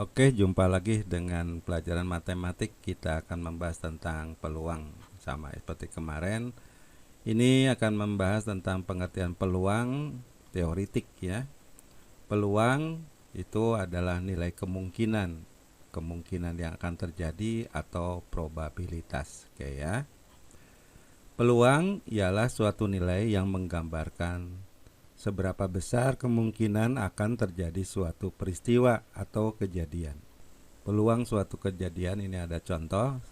Oke, jumpa lagi dengan pelajaran matematik. Kita akan membahas tentang peluang. Sama seperti kemarin, ini akan membahas tentang pengertian peluang teoritik ya. Peluang itu adalah nilai kemungkinan. Kemungkinan yang akan terjadi atau probabilitas. Oke ya. Peluang ialah suatu nilai yang menggambarkan seberapa besar kemungkinan akan terjadi suatu peristiwa atau kejadian. Peluang suatu kejadian, ini ada contoh.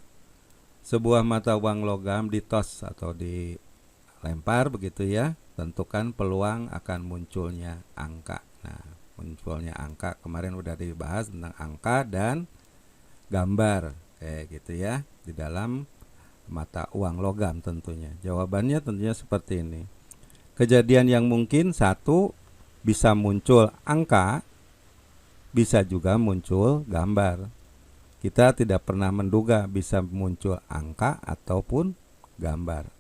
Sebuah mata uang logam ditos atau dilempar begitu ya. Tentukan peluang akan munculnya angka. Nah, munculnya angka kemarin udah dibahas tentang angka dan gambar kayak gitu ya di dalam mata uang logam tentunya. Jawabannya tentunya seperti ini. Kejadian yang mungkin satu, bisa muncul angka, bisa juga muncul gambar. Kita tidak pernah menduga bisa muncul angka ataupun gambar.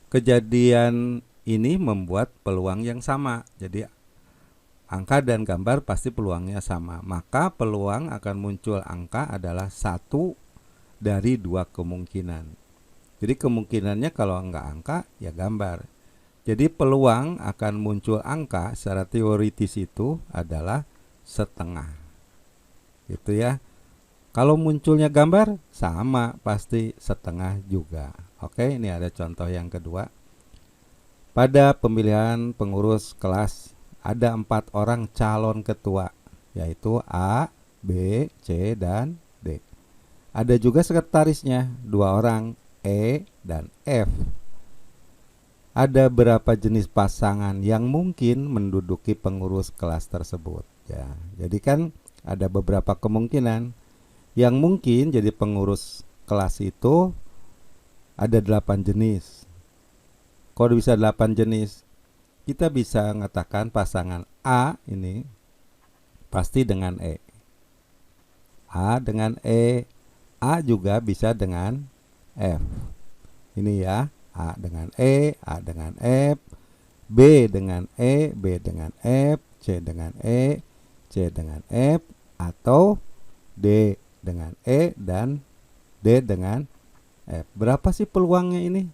Kejadian ini membuat peluang yang sama. Jadi angka dan gambar pasti peluangnya sama. Maka peluang akan muncul angka adalah satu dari dua kemungkinan. Jadi kemungkinannya kalau enggak angka ya gambar. Jadi peluang akan muncul angka secara teoritis itu adalah setengah. Gitu ya. Kalau munculnya gambar sama pasti setengah juga. Oke, ini ada contoh yang kedua. Pada pemilihan pengurus kelas ada 4 orang calon ketua, yaitu A, B, C, dan D. Ada juga sekretarisnya, 2 orang, E dan F. Ada berapa jenis pasangan yang mungkin menduduki pengurus kelas tersebut? Ya, jadi kan ada beberapa kemungkinan. Yang mungkin jadi pengurus kelas itu ada 8 jenis. Kalau bisa 8 jenis, kita bisa mengatakan pasangan A ini pasti dengan E. A dengan E, A juga bisa dengan F. Ini ya, A dengan E, A dengan F, B dengan E, B dengan F, C dengan E, C dengan F, atau D dengan E dan D dengan F. Berapa sih peluangnya ini?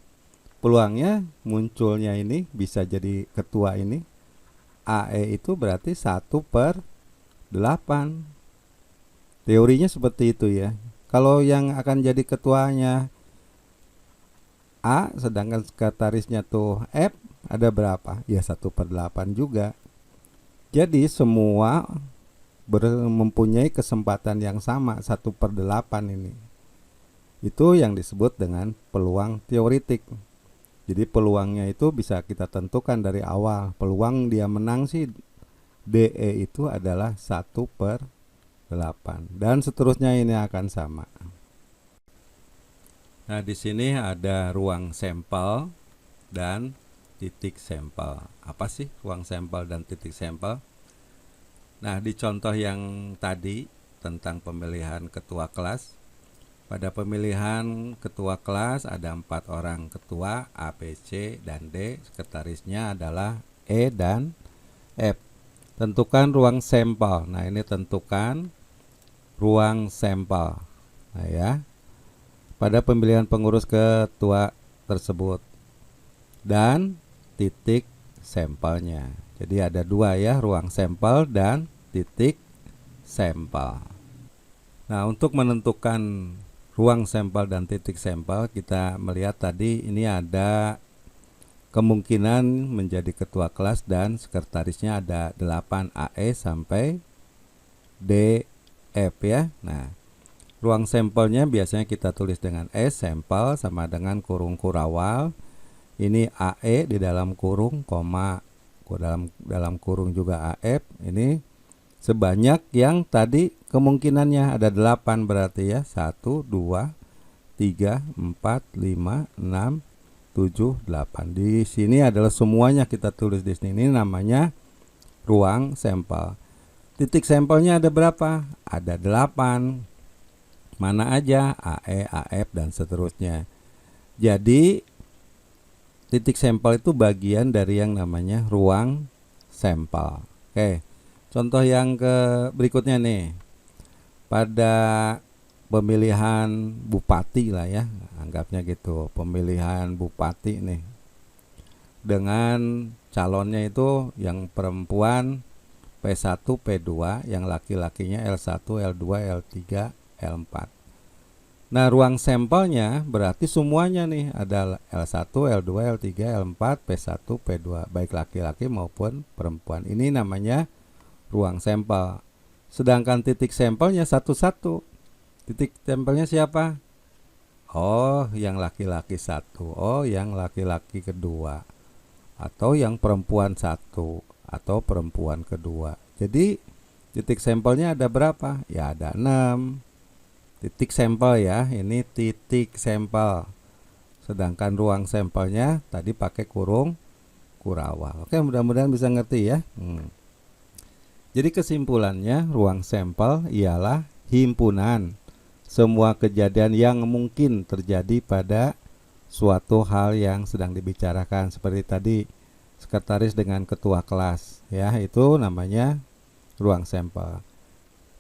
Peluangnya munculnya ini bisa jadi ketua ini AE itu berarti 1/8. Teorinya seperti itu ya. Kalau yang akan jadi ketuanya A sedangkan sekretarisnya tuh F, ada berapa? Ya 1/8 juga. Jadi semua mempunyai kesempatan yang sama 1/8 ini. Itu yang disebut dengan peluang teoritik. Jadi peluangnya itu bisa kita tentukan dari awal. Peluang dia menang sih DE itu adalah 1/8 dan seterusnya ini akan sama. Nah, di sini ada ruang sampel dan titik sampel. Apa sih ruang sampel dan titik sampel? Nah, di contoh yang tadi tentang pemilihan ketua kelas, pada pemilihan ketua kelas ada 4 orang ketua A, B, C, dan D. Sekretarisnya adalah E dan F. Tentukan ruang sampel. Nah, ini tentukan ruang sampel. Nah ya, pada pemilihan pengurus ketua tersebut dan titik sampelnya. Jadi ada 2 ya, ruang sampel dan titik sampel. Nah, untuk menentukan ruang sampel dan titik sampel, kita melihat tadi ini ada kemungkinan menjadi ketua kelas dan sekretarisnya ada 8 AE sampai DF ya. Nah, ruang sampelnya biasanya kita tulis dengan S, sampel sama dengan kurung kurawal. Ini AE di dalam kurung, koma dalam kurung juga AF. Ini sebanyak yang tadi kemungkinannya ada 8 berarti ya. 1, 2, 3, 4, 5, 6, 7, 8. Di sini adalah semuanya kita tulis di sini. Ini namanya ruang sampel. Titik sampelnya ada berapa? Ada 8. Mana aja? AE, AF dan seterusnya. Jadi titik sampel itu bagian dari yang namanya ruang sampel. Oke, contoh yang berikutnya nih. pada pemilihan bupati lah ya, anggapnya gitu, pemilihan bupati nih, dengan calonnya itu yang perempuan P1, P2, yang laki-lakinya L1, L2, L3, L4. Nah, ruang sampelnya berarti semuanya nih, ada L1, L2, L3, L4, P1, P2, baik laki-laki maupun perempuan. Ini namanya ruang sampel. Sedangkan titik sampelnya satu-satu. Titik sampelnya siapa? Oh, yang laki-laki satu. Oh, yang laki-laki kedua. Atau yang perempuan satu. Atau perempuan kedua. Jadi titik sampelnya ada berapa? Ya ada 6 titik sampel ya. Ini titik sampel. Sedangkan ruang sampelnya tadi pakai kurung kurawal. Oke, mudah-mudahan bisa ngerti ya. Jadi kesimpulannya, ruang sampel ialah himpunan semua kejadian yang mungkin terjadi pada suatu hal yang sedang dibicarakan. Seperti tadi sekretaris dengan ketua kelas ya, itu namanya ruang sampel.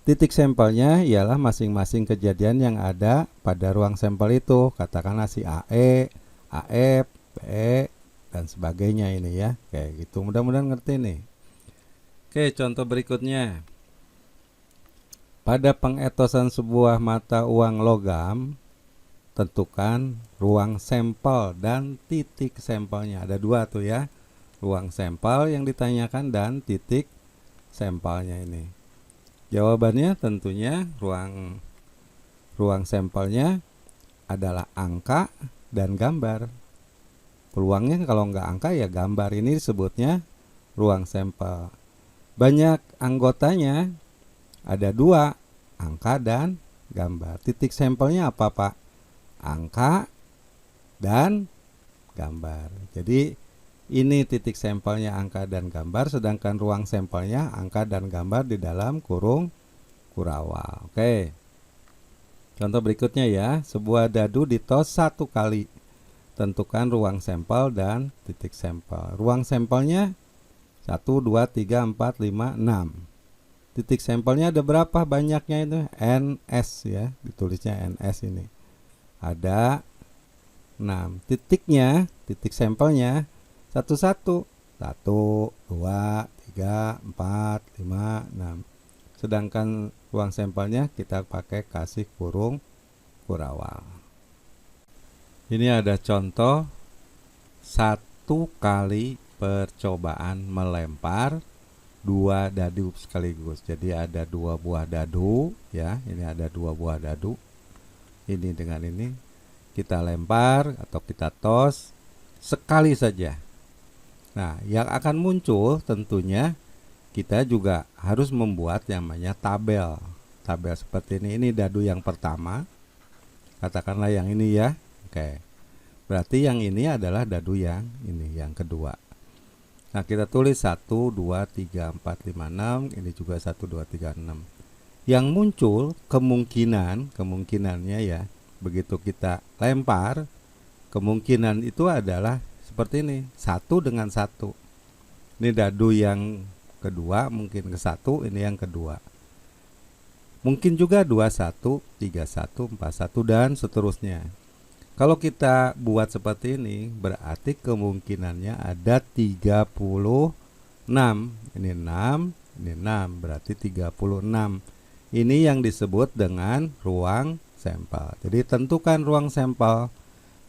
Titik sampelnya ialah masing-masing kejadian yang ada pada ruang sampel itu. Katakanlah si AE, AF, PE, dan sebagainya ini ya. Kayak gitu, mudah-mudahan ngerti nih. Oke, contoh berikutnya. Pada pengetosan sebuah mata uang logam, tentukan ruang sampel dan titik sampelnya. Ada 2 tuh ya. Ruang sampel yang ditanyakan dan titik sampelnya ini. Jawabannya tentunya ruang sampelnya adalah angka dan gambar. Peluangnya kalau nggak angka ya gambar. Ini disebutnya ruang sampel. Banyak anggotanya, ada 2, angka dan gambar. Titik sampelnya apa Pak? Angka dan gambar. Jadi ini titik sampelnya angka dan gambar, sedangkan ruang sampelnya angka dan gambar di dalam kurung kurawal. Oke. Contoh berikutnya ya, sebuah dadu ditos 1 kali. Tentukan ruang sampel dan titik sampel. Ruang sampelnya 1, 2, 3, 4, 5, 6. Titik sampelnya ada berapa banyaknya itu? NS ya, ditulisnya NS ini. Ada 6. Titiknya, titik sampelnya satu-satu. 1, 2, 3, 4, 5, 6. Sedangkan ruang sampelnya kita pakai kasih kurung kurawal. Ini ada contoh 1 kali percobaan melempar 2 dadu sekaligus. Jadi ada 2 buah dadu ya. Ini ada 2 buah dadu. Ini dengan ini kita lempar atau kita tos sekali saja. Nah, yang akan muncul tentunya kita juga harus membuat yang namanya tabel. Tabel seperti ini. Ini dadu yang pertama. Katakanlah yang ini ya. Oke. Berarti yang ini adalah dadu yang ini, yang kedua. Nah, kita tulis 1, 2, 3, 4, 5, 6. Ini juga 1, 2, 3, 6. Yang muncul kemungkinannya ya, begitu kita lempar, kemungkinan itu adalah seperti ini, 1 dengan 1. Ini dadu yang kedua, mungkin ke 1, ini yang kedua. Mungkin juga 21, 31, 41 dan seterusnya. Kalau kita buat seperti ini, berarti kemungkinannya ada 36. Ini 6, ini 6, berarti 36. Ini yang disebut dengan ruang sampel. Jadi tentukan ruang sampel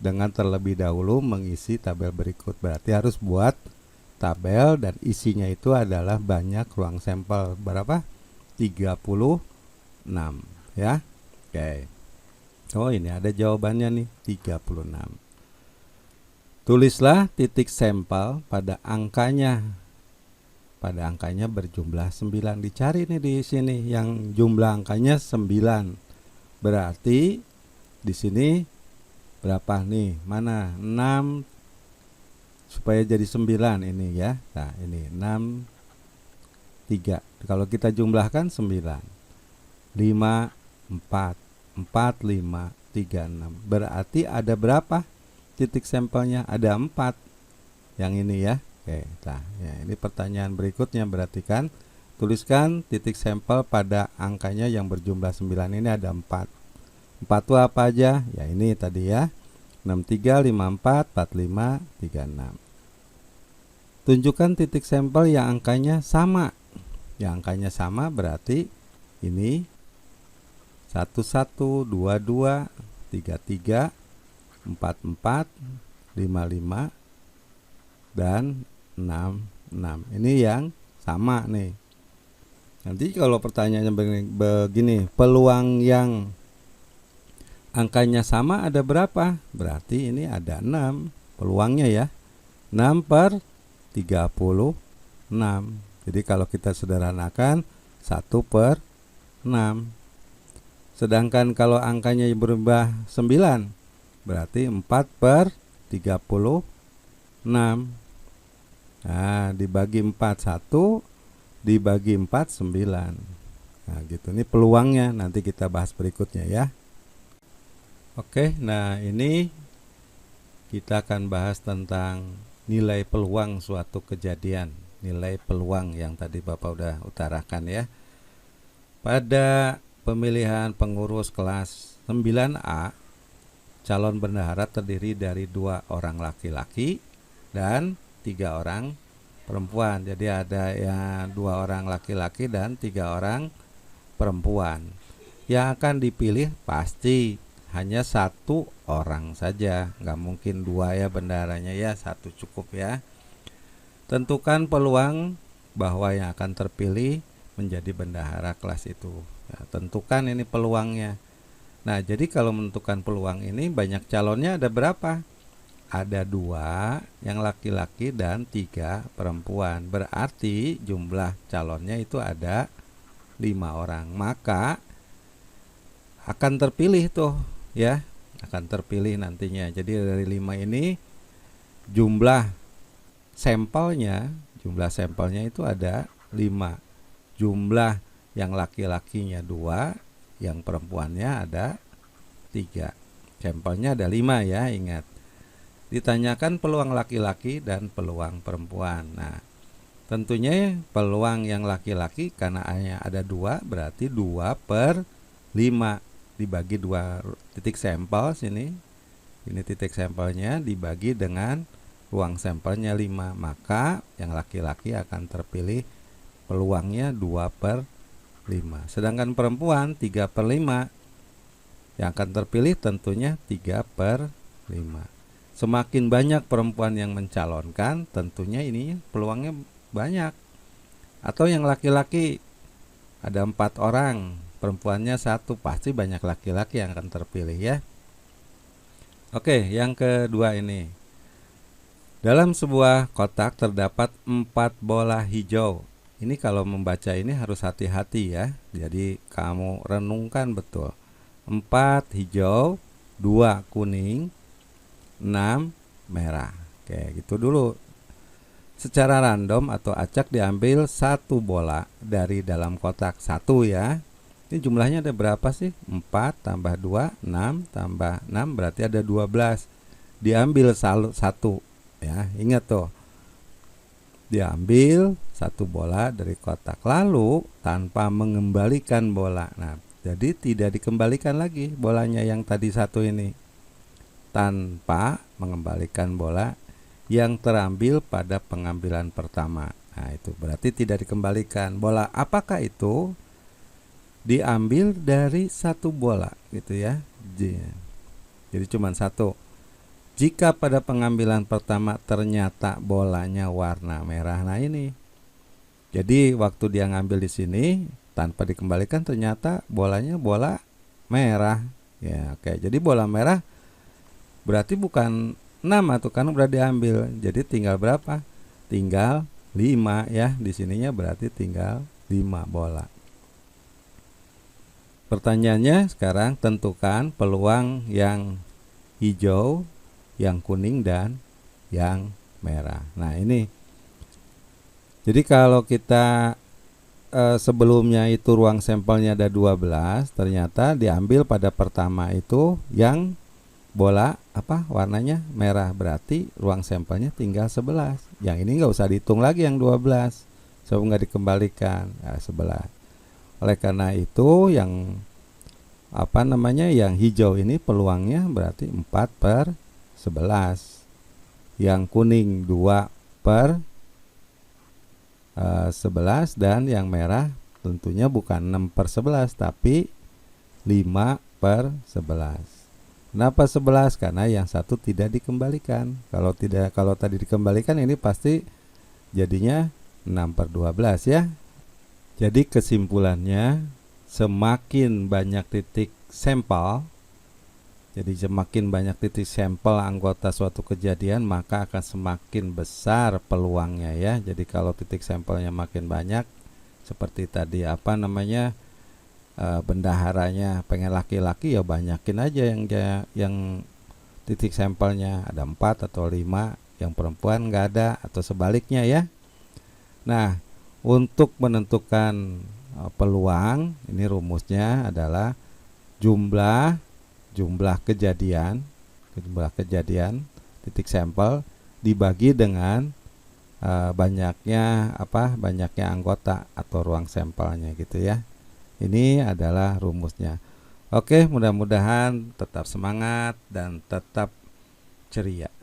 dengan terlebih dahulu mengisi tabel berikut. Berarti harus buat tabel dan isinya itu adalah banyak ruang sampel. Berapa? 36 ya. Oke. Oh, ini ada jawabannya nih, 36. Tulislah titik sampel pada angkanya. Pada angkanya berjumlah 9. Dicari nih di sini yang jumlah angkanya 9. Berarti di sini berapa nih? Mana? 6 supaya jadi 9 ini ya. Nah, ini 6 3. Kalau kita jumlahkan 9. 5 4 4 5 3 6. Berarti ada berapa titik sampelnya? Ada 4. Yang ini ya. Oke, nah, ya, ini pertanyaan berikutnya berarti kan tuliskan titik sampel pada angkanya yang berjumlah 9 ini ada 4. 4 itu apa aja? Ya ini tadi ya. 63, 54, 45, 36. Tunjukkan titik sampel yang angkanya sama. Yang angkanya sama berarti ini 11, 22, 33, 44, 55, dan 66. Ini yang sama nih. Nanti kalau pertanyaannya begini, peluang yang angkanya sama ada berapa? Berarti ini ada 6 peluangnya ya. 6 per 36. Jadi kalau kita sederhanakan 1 per 6. Sedangkan kalau angkanya berubah 9, berarti 4 per 36. Nah, dibagi 4 1, dibagi 4 9. Nah, gitu. Ini peluangnya, nanti kita bahas berikutnya ya. Oke, nah ini kita akan bahas tentang nilai peluang suatu kejadian. Nilai peluang yang tadi Bapak udah utarakan ya. Pada pemilihan pengurus kelas 9A, calon bendahara terdiri dari 2 orang laki-laki dan 3 orang perempuan. Jadi ada ya 2 orang laki-laki dan 3 orang perempuan. Yang akan dipilih pasti hanya 1 orang saja, nggak mungkin 2 ya bendaharanya ya, 1 cukup ya. Tentukan peluang bahwa yang akan terpilih menjadi bendahara kelas itu. Ya, tentukan ini peluangnya. Nah, jadi kalau menentukan peluang ini banyak calonnya ada berapa? Ada 2 yang laki-laki dan 3 perempuan. Berarti jumlah calonnya itu ada 5 orang. Maka akan terpilih tuh ya, akan terpilih nantinya. Jadi dari 5 ini jumlah sampelnya itu ada 5. Jumlah yang laki-lakinya 2, yang perempuannya ada 3. Sampelnya ada 5 ya, ingat. Ditanyakan peluang laki-laki dan peluang perempuan. Nah, tentunya peluang yang laki-laki karena hanya ada 2, berarti 2 per 5 dibagi 2 titik sampel sini. Ini titik sampelnya dibagi dengan ruang sampelnya 5. Maka yang laki-laki akan terpilih peluangnya 2 per 5. Sedangkan perempuan 3 per 5. Yang akan terpilih tentunya 3 per 5. Semakin banyak perempuan yang mencalonkan, tentunya ini peluangnya banyak. Atau yang laki-laki ada 4 orang, perempuannya 1, pasti banyak laki-laki yang akan terpilih ya. Oke, yang kedua ini. Dalam sebuah kotak terdapat 4 bola hijau. Ini kalau membaca ini harus hati-hati ya. Jadi kamu renungkan betul. 4 hijau, 2 kuning, 6 merah. Oke, gitu dulu. Secara random atau acak diambil 1 bola dari dalam kotak 1 ya. Ini jumlahnya ada berapa sih? 4 tambah 2, 6 tambah 6 berarti ada 12. Diambil 1 ya. Ingat tuh. Diambil 1 bola dari kotak, lalu tanpa mengembalikan bola. Nah, jadi tidak dikembalikan lagi bolanya yang tadi 1 ini. Tanpa mengembalikan bola yang terambil pada pengambilan pertama. Nah, itu berarti tidak dikembalikan. Bola apakah itu? Diambil dari 1 bola gitu ya. Jadi cuma 1. Jika pada pengambilan pertama ternyata bolanya warna merah. Nah, ini. Jadi waktu dia ngambil di sini tanpa dikembalikan ternyata bolanya bola merah. Ya, oke. Jadi bola merah berarti bukan 6 atau kan udah diambil. Jadi tinggal berapa? Tinggal 5 ya. Di sininya berarti tinggal 5 bola. Pertanyaannya sekarang tentukan peluang yang hijau, yang kuning dan yang merah. Nah, ini. Jadi kalau kita sebelumnya itu ruang sampelnya ada 12, ternyata diambil pada pertama itu yang bola apa warnanya merah, berarti ruang sampelnya tinggal 11. Yang ini nggak usah dihitung lagi yang 12. Coba nggak dikembalikan, nah, 11. Oleh karena itu yang yang hijau ini peluangnya berarti 4/11. Yang kuning 2/11, dan yang merah tentunya bukan 6/11 tapi 5/11. Kenapa 11? Karena yang satu tidak dikembalikan. Kalau tadi dikembalikan ini pasti jadinya 6/12 ya. Jadi kesimpulannya, semakin banyak titik sampel, jadi semakin banyak titik sampel anggota suatu kejadian, maka akan semakin besar peluangnya ya. Jadi kalau titik sampelnya makin banyak, seperti tadi bendaharanya pengen laki-laki, ya banyakin aja yang titik sampelnya ada 4 atau 5, yang perempuan nggak ada, atau sebaliknya ya. Nah, untuk menentukan peluang, ini rumusnya adalah jumlah kejadian titik sampel dibagi dengan banyaknya anggota atau ruang sampelnya gitu ya. Ini adalah rumusnya. Oke, mudah-mudahan tetap semangat dan tetap ceria.